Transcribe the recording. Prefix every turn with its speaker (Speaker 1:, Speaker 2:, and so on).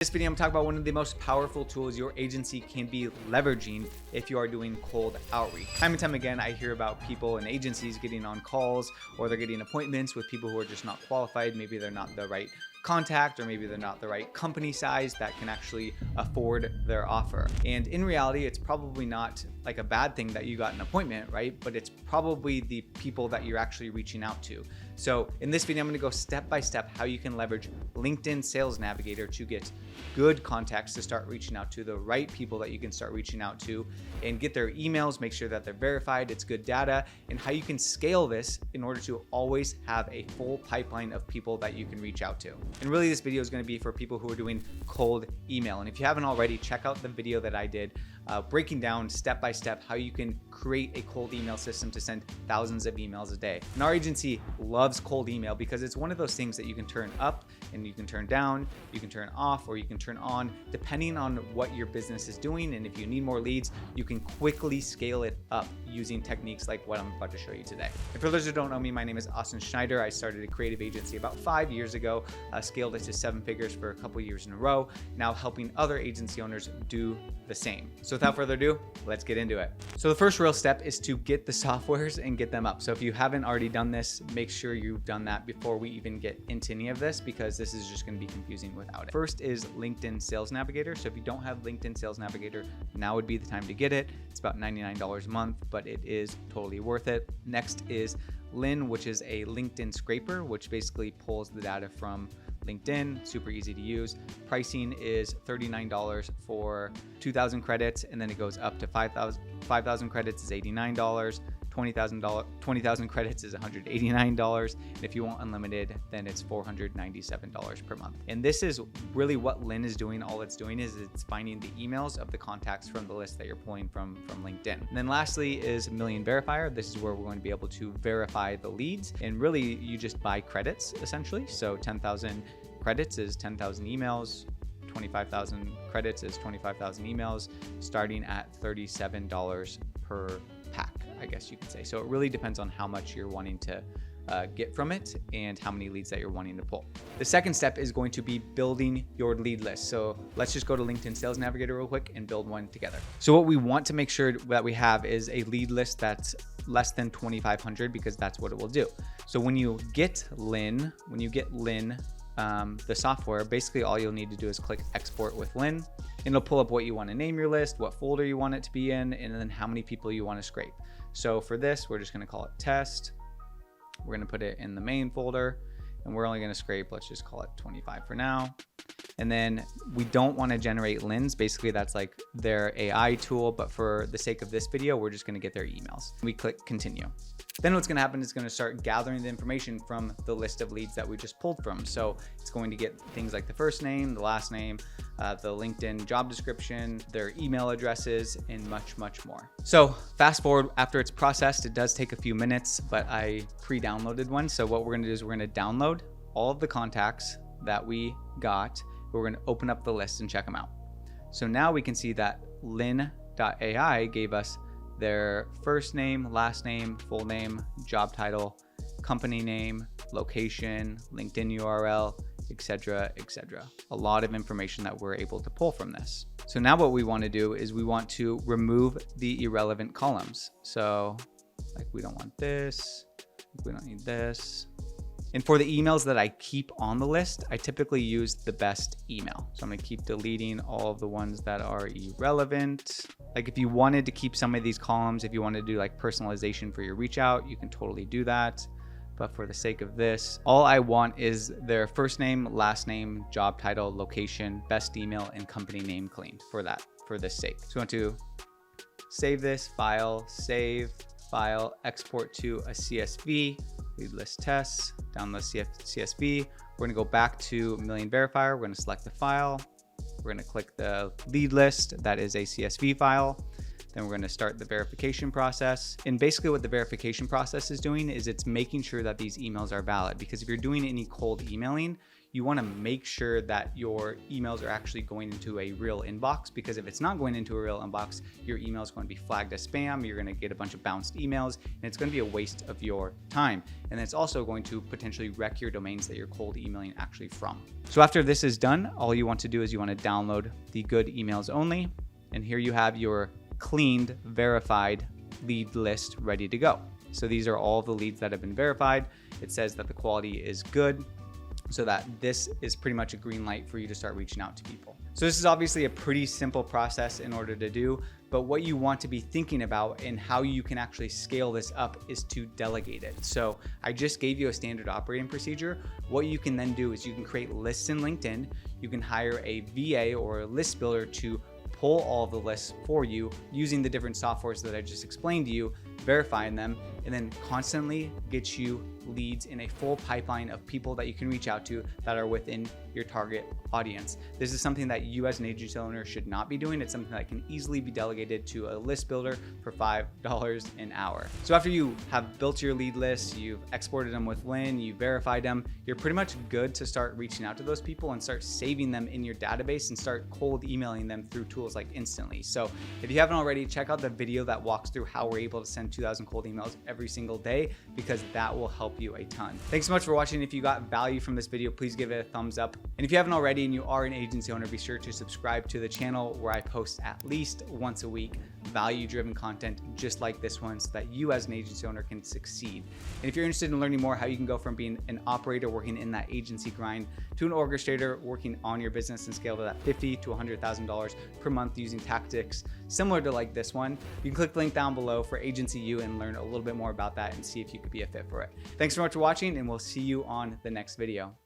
Speaker 1: In this video, I'm talking about one of the most powerful tools your agency can be leveraging if you are doing cold outreach. Time and time again, I hear about people and agencies getting on calls or they're getting appointments with people who are just not qualified. Maybe they're not the right contact, or maybe they're not the right company size that can actually afford their offer. And in reality, it's probably not like a bad thing that you got an appointment, right? But it's probably the people that you're actually reaching out to. So in this video, I'm going to go step by step how you can leverage LinkedIn Sales Navigator to get good contacts to start reaching out to the right people that you can start reaching out to and get their emails, make sure that they're verified, it's good data, and how you can scale this in order to always have a full pipeline of people that you can reach out to. And really this video is going to be for people who are doing cold email. And if you haven't already, check out the video that I did breaking down step by step how you can create a cold email system to send thousands of emails a day. And our agency loves cold email because it's one of those things that you can turn up and you can turn down, you can turn off, or you can turn on depending on what your business is doing. And if you need more leads, you can quickly scale it up using techniques like what I'm about to show you today. And for those who don't know me, my name is Austin Schneider. I started a creative agency about 5 years ago, scaled it to 7 figures for a couple years in a row, now helping other agency owners do the same. So without further ado, let's get into it. So the first real step is to get the softwares and get them up. So if you haven't already done this, make sure you've done that before we even get into any of this, because this is just going to be confusing without it. First is LinkedIn Sales Navigator. So if you don't have LinkedIn Sales Navigator, now would be the time to get it. It's about $99 a month, but it is totally worth it. Next is Lynn, which is a LinkedIn scraper, which basically pulls the data from LinkedIn, super easy to use. Pricing is $39 for 2,000 credits, and then it goes up to 5,000 credits is $89. 20,000 credits is $189. And if you want unlimited, then it's $497 per month. And this is really what Lynn is doing. All it's doing is it's finding the emails of the contacts from the list that you're pulling from LinkedIn. And then lastly is Million Verifier. This is where we're going to be able to verify the leads. And really, you just buy credits essentially. So 10,000 credits is 10,000 emails. 25,000 credits is 25,000 emails, starting at $37 per pack, I guess you could say. So it really depends on how much you're wanting to get from it and how many leads that you're wanting to pull. The second step is going to be building your lead list. So let's just go to LinkedIn Sales Navigator real quick and build one together. So what we want to make sure that we have is a lead list that's less than 2,500, because that's what it will do. So when you get Lynn, the software, basically all you'll need to do is click export with Lynn, and it'll pull up what you want to name your list, what folder you want it to be in, and then how many people you want to scrape. So for this, we're just going to call it test. We're going to put it in the main folder, and we're only going to scrape, let's just call it 25 for now. And then we don't want to generate Lynn's. Basically, that's like their AI tool, but for the sake of this video, we're just going to get their emails. We click continue. Then what's going to happen is going to start gathering the information from the list of leads that we just pulled from. So it's going to get things like the first name, the last name, the LinkedIn job description, their email addresses, and much, much more. So fast forward, after it's processed, it does take a few minutes, but I pre-downloaded one. So what we're going to do is we're going to download all of the contacts that we got. We're going to open up the list and check them out. So now we can see that Lynn.ai gave us their first name, last name, full name, job title, company name, location, LinkedIn URL, etc., etc. A lot of information that we're able to pull from this. So now what we want to do is we want to remove the irrelevant columns. So like we don't want this, we don't need this. And for the emails that I keep on the list, I typically use the best email. So I'm going to keep deleting all of the ones that are irrelevant. Like if you wanted to keep some of these columns, if you want to do like personalization for your reach out, you can totally do that. But for the sake of this, all I want is their first name, last name, job title, location, best email, and company name cleaned for this sake. So we want to save this file, save file, export to a CSV, lead list tests, download CSV. We're gonna go back to Million Verifier. We're gonna select the file. We're gonna click the lead list. That is a CSV file. Then we're gonna start the verification process. And basically what the verification process is doing is it's making sure that these emails are valid, because if you're doing any cold emailing, you want to make sure that your emails are actually going into a real inbox, because if it's not going into a real inbox, your email is going to be flagged as spam. You're going to get a bunch of bounced emails, and it's going to be a waste of your time. And it's also going to potentially wreck your domains that you're cold emailing actually from. So after this is done, all you want to do is you want to download the good emails only. And here you have your cleaned, verified lead list ready to go. So these are all the leads that have been verified. It says that the quality is good, so that this is pretty much a green light for you to start reaching out to people. So this is obviously a pretty simple process in order to do, but what you want to be thinking about and how you can actually scale this up is to delegate it. So I just gave you a standard operating procedure. What you can then do is you can create lists in LinkedIn. You can hire a VA or a list builder to pull all of the lists for you using the different softwares that I just explained to you, verifying them, and then constantly get you leads in a full pipeline of people that you can reach out to that are within your target audience. This is something that you as an agency owner should not be doing. It's something that can easily be delegated to a list builder for $5 an hour. So after you have built your lead lists, you've exported them with Lin, you verified them, you're pretty much good to start reaching out to those people and start saving them in your database and start cold emailing them through tools like Instantly. So if you haven't already, check out the video that walks through how we're able to send 2,000 cold emails every single day, because that will help you a ton. Thanks so much for watching. If you got value from this video, please give it a thumbs up. And if you haven't already and you are an agency owner, be sure to subscribe to the channel, where I post at least once a week value-driven content just like this one, so that you as an agency owner can succeed. And if you're interested in learning more how you can go from being an operator working in that agency grind to an orchestrator working on your business and scale to that $50,000 to $100,000 per month using tactics similar to like this one, you can click the link down below for Agency U and learn a little bit more about that and see if you could be a fit for it. Thanks so much for watching, and we'll see you on the next video.